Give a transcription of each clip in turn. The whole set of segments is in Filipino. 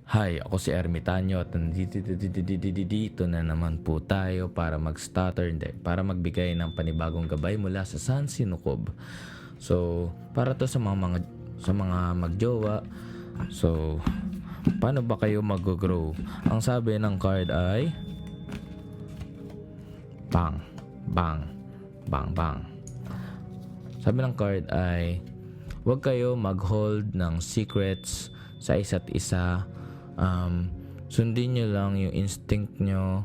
Hi, ako si Ermitanyo at nandito na naman po tayo para mag-stutter, hindi, para magbigay ng panibagong gabay mula sa San Sinukob. So, para to sa mga magjowa. So, paano ba kayo mag-grow? Ang sabi ng card ay bang, bang, bang, bang. Sabi ng card ay huwag kayo mag-hold ng secrets sa isa't isa. Sundin nyo lang yung instinct nyo,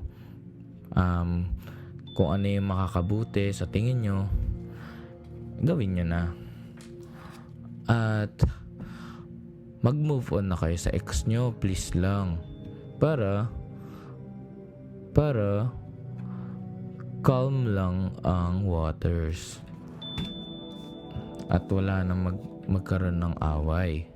kung ano yung makakabuti sa tingin nyo, gawin nyo na. At mag-move on na kayo sa ex nyo, please lang, para calm lang ang waters at wala na magkaroon ng away.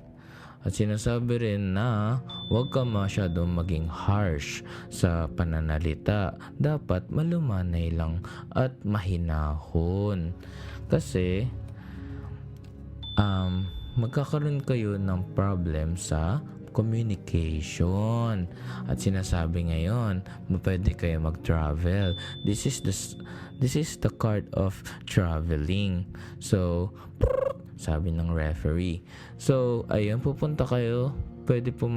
At sinasabi rin na huwag ka masyadong maging harsh sa pananalita. Dapat malumanay lang at mahinahon. Kasi magkakaroon kayo ng problem sa communication. At sinasabi ngayon, pwede kayo mag-travel. This is the card of traveling. So, sabi ng referee. So, ayun, pupunta kayo. Pwede kayo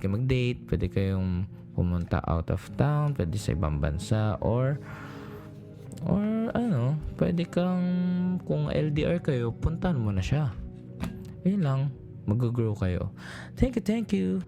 mag-date, pwede kayong pumunta out of town, pwede sa ibang bansa, or pwede kang, kung LDR kayo, puntahan mo na siya. Yun lang, mag-grow kayo. Thank you.